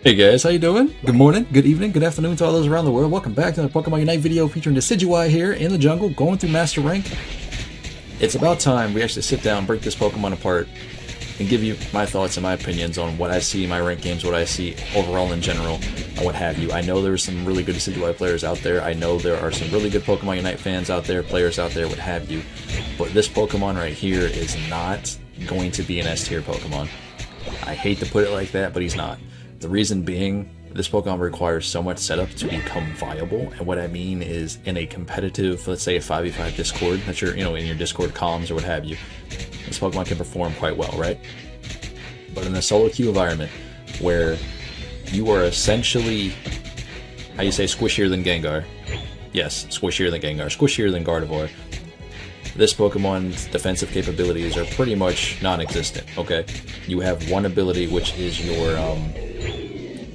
Hey guys, how you doing? Good morning, good evening, good afternoon to all those around the world. Welcome back to the Pokemon Unite video featuring Decidueye here in the jungle, going through Master Rank. It's about time we actually sit down, break this Pokemon apart, and give you my thoughts and my opinions on what I see in my ranked games, what I see overall in general, and what have you. I know there's some really good Decidueye players out there. I know there are some really good Pokemon Unite fans out there, players out there, what have you. But this Pokemon right here is not going to be an S tier Pokemon. I hate to put it like that, but he's not. The reason being, this Pokemon requires so much setup to become viable, and what I mean is in a competitive, let's say a 5v5 Discord, that you're, in your Discord comms or what have you, this Pokemon can perform quite well, right? But in a solo queue environment, where you are essentially, how you say, squishier than Gengar, yes, squishier than Gengar, squishier than Gardevoir, this Pokemon's defensive capabilities are pretty much non-existent, okay? You have one ability, which is your,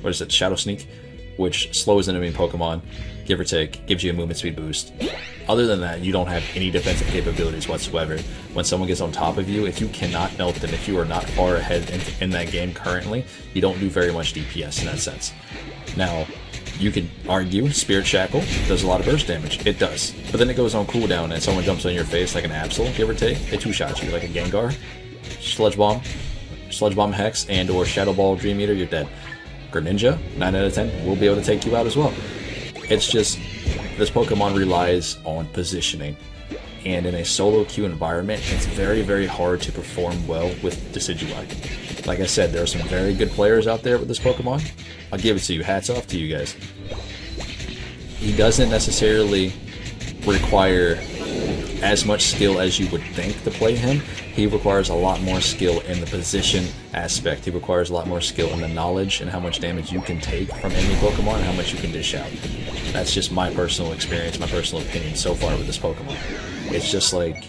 what is it, Shadow Sneak, which slows enemy Pokemon, give or take, gives you a movement speed boost. Other than that, you don't have any defensive capabilities whatsoever. When someone gets on top of you, if you cannot melt them, if you are not far ahead in that game currently, you don't do very much DPS in that sense. Now, you could argue Spirit Shackle does a lot of burst damage. It does. But then it goes on cooldown and someone jumps on your face like an Absol, give or take, it two-shots you like a Gengar, Sludge Bomb Hex, and or Shadow Ball Dream Eater, you're dead. Greninja, 9 out of 10, will be able to take you out as well. It's just, this Pokemon relies on positioning. And in a solo queue environment, it's very, very hard to perform well with Decidueye. Like I said, there are some very good players out there with this Pokemon. I'll give it to you. Hats off to you guys. He doesn't necessarily require as much skill as you would think to play him. He requires a lot more skill in the position aspect. He requires a lot more skill in the knowledge and how much damage you can take from enemy Pokemon and how much you can dish out. That's just my personal experience, my personal opinion so far with this Pokemon. It's just like,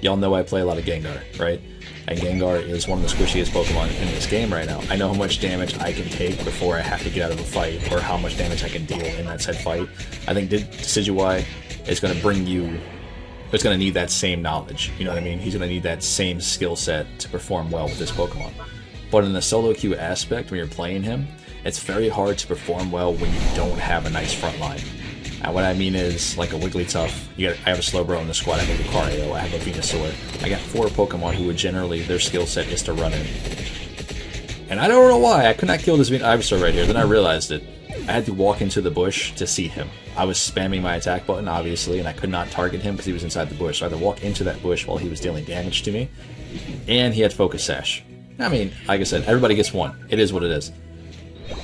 y'all know I play a lot of Gengar, right? And Gengar is one of the squishiest Pokemon in this game right now. I know how much damage I can take before I have to get out of a fight, or how much damage I can deal in that said fight. I think Decidueye is going to bring you, it's going to need that same knowledge, you know what I mean? He's going to need that same skill set to perform well with this Pokemon. But in the solo queue aspect, when you're playing him, it's very hard to perform well when you don't have a nice front line. And what I mean is, like a Wigglytuff, I have a Slowbro in the squad, I have a Lucario, I have a Venusaur. I got 4 Pokemon who would generally, their skill set is to run in. And I don't know why, I could not kill this Ivysaur right here, then I realized it. I had to walk into the bush to see him. I was spamming my attack button, obviously, and I could not target him because he was inside the bush. So I had to walk into that bush while he was dealing damage to me. And he had Focus Sash. I mean, like I said, everybody gets one. It is what it is.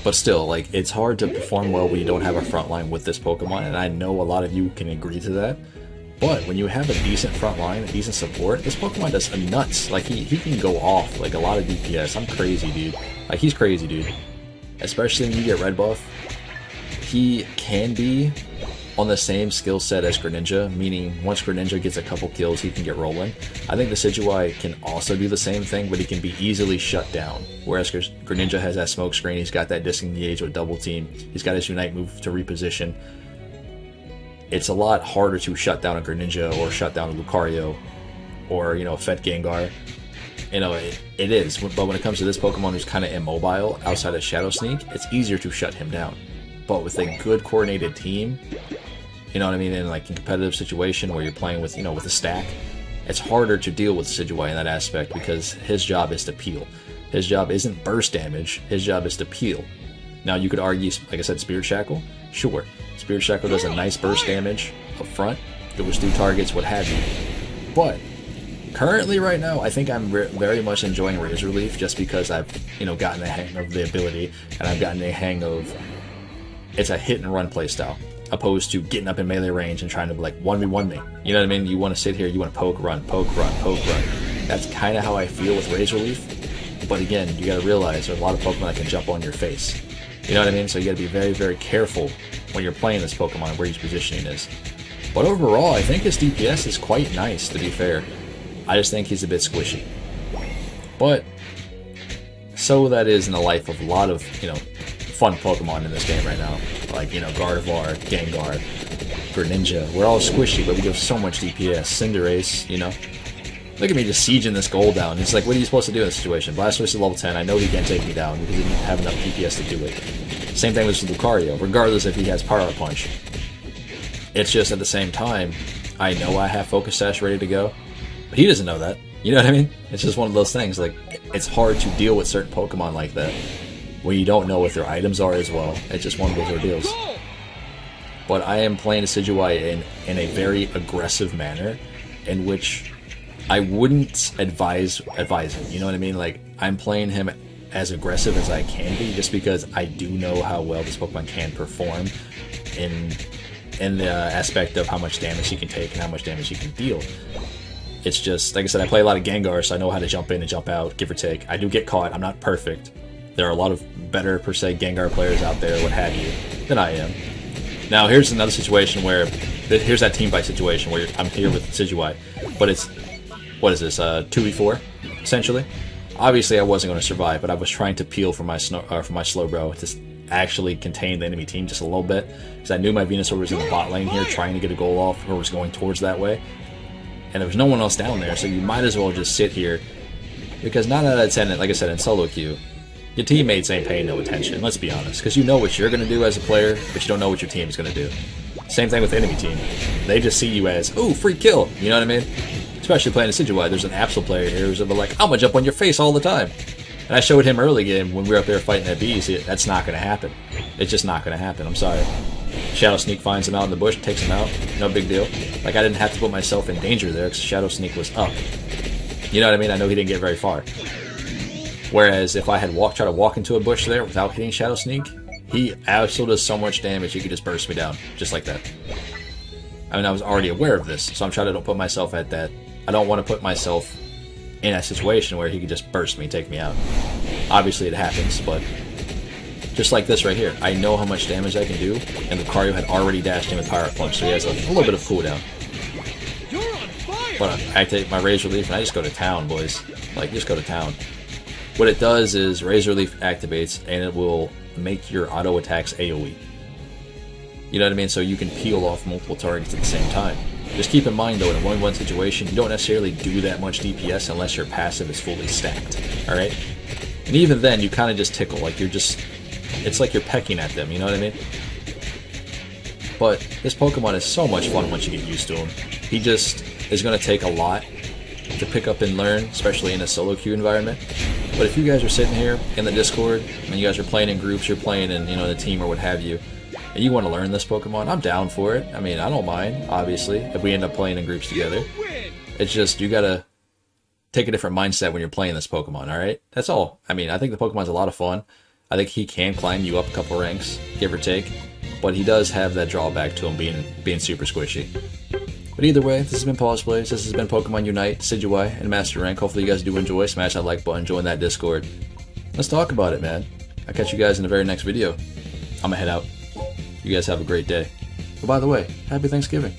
But still, like, it's hard to perform well when you don't have a front line with this Pokemon, and I know a lot of you can agree to that. But when you have a decent front line, a decent support, this Pokemon does nuts. Like, he can go off, like, a lot of DPS. I'm crazy, dude. Like, he's crazy, dude. Especially when you get Red Buff. He can be on the same skill set as Greninja, meaning once Greninja gets a couple kills, he can get rolling. I think the Decidueye can also do the same thing, but he can be easily shut down. Whereas Greninja has that smoke screen, he's got that disengage with double team, he's got his Unite move to reposition. It's a lot harder to shut down a Greninja or shut down a Lucario or, a Fet Gengar. It is, but when it comes to this Pokemon who's kind of immobile outside of Shadow Sneak, it's easier to shut him down. But with a good coordinated team, you know what I mean, in like a competitive situation where you're playing with, with a stack, it's harder to deal with Decidueye in that aspect because his job is to peel. His job isn't burst damage, his job is to peel. Now you could argue, like I said, Spirit Shackle, sure. Spirit Shackle does a nice burst damage up front, goes through targets, what have you. But currently right now, I think I'm very much enjoying Razor Leaf just because I've, gotten the hang of the ability, and I've gotten the hang of, it's a hit and run playstyle, opposed to getting up in melee range and trying to like 1v1 me. You know what I mean? You want to sit here, you want to poke, run, poke, run, poke, run. That's kind of how I feel with Razor Leaf. But again, you got to realize there's a lot of Pokemon that can jump on your face. You know what I mean? So you got to be very, very careful when you're playing this Pokemon where his positioning is. But overall, I think his DPS is quite nice, to be fair. I just think he's a bit squishy. But so that is in the life of a lot of, fun Pokemon in this game right now. Like, Gardevoir, Gengar, Greninja. We're all squishy, but we give so much DPS. Cinderace, Look at me just sieging this goal down. It's like, what are you supposed to do in this situation? Blastoise is level 10. I know he can't take me down because he didn't have enough DPS to do it. Same thing with Lucario, regardless if he has Power Punch. It's just at the same time, I know I have Focus Sash ready to go, but he doesn't know that. You know what I mean? It's just one of those things. Like, it's hard to deal with certain Pokemon like that when you don't know what their items are as well. It's just one of those ordeals. But I am playing Decidueye in a very aggressive manner, in which I wouldn't advise him. You know what I mean? Like, I'm playing him as aggressive as I can be, just because I do know how well this Pokemon can perform in the aspect of how much damage he can take and how much damage he can deal. It's just, like I said, I play a lot of Gengar, so I know how to jump in and jump out, give or take. I do get caught. I'm not perfect. There are a lot of better, per se, Gengar players out there, what have you, than I am. Now, here's another situation where, here's that team fight situation where I'm here with Decidueye, but it's, what is this, 2v4, essentially? Obviously, I wasn't going to survive, but I was trying to peel for my Slowbro to actually contain the enemy team just a little bit, because I knew my Venusaur was in the bot lane here, trying to get a goal off, or was going towards that way. And there was no one else down there, so you might as well just sit here, because 9 out of 10, like I said, in solo queue, your teammates ain't paying no attention, let's be honest, because you know what you're going to do as a player, but you don't know what your team's going to do. Same thing with the enemy team. They just see you as, ooh, free kill, you know what I mean? Especially playing a Decidueye, there's an Absol player here who's like, I'm going to jump on your face all the time. And I showed him early game when we were up there fighting that bees, that's not going to happen. It's just not going to happen, I'm sorry. Shadow Sneak finds him out in the bush, takes him out, no big deal. Like, I didn't have to put myself in danger there because Shadow Sneak was up. You know what I mean? I know he didn't get very far. Whereas if I had tried to walk into a bush there without hitting Shadow Sneak, he absolutely does so much damage he could just burst me down, just like that. I mean, I was already aware of this, so I'm trying to don't put myself at that. I don't want to put myself in a situation where he could just burst me, take me out. Obviously it happens, but just like this right here, I know how much damage I can do, and Lucario had already dashed in with Pirate Punch, so he has a little bit of cooldown. But I take my Razor Leaf and I just go to town, boys. Like, just go to town. What it does is Razor Leaf activates, and it will make your auto attacks AoE. You know what I mean? So you can peel off multiple targets at the same time. Just keep in mind, though, in a 1v1 situation, you don't necessarily do that much DPS unless your passive is fully stacked, alright? And even then, you kind of just tickle, like you're just... It's like you're pecking at them, you know what I mean? But this Pokemon is so much fun once you get used to him. He just is going to take a lot to pick up and learn, especially in a solo queue environment. But if you guys are sitting here in the Discord, and you guys are playing in groups, you're playing in, you know, the team or what have you, and you want to learn this Pokemon, I'm down for it. I mean, I don't mind, obviously, if we end up playing in groups together. It's just, you gotta take a different mindset when you're playing this Pokemon, alright? That's all. I mean, I think the Pokemon's a lot of fun. I think he can climb you up a couple ranks, give or take. But he does have that drawback to him being super squishy. But either way, this has been Pause Plays. This has been Pokemon Unite, Decidueye, and Master Rank. Hopefully you guys do enjoy. Smash that like button, join that Discord. Let's talk about it, man. I'll catch you guys in the very next video. I'm gonna head out. You guys have a great day. Oh, by the way, happy Thanksgiving.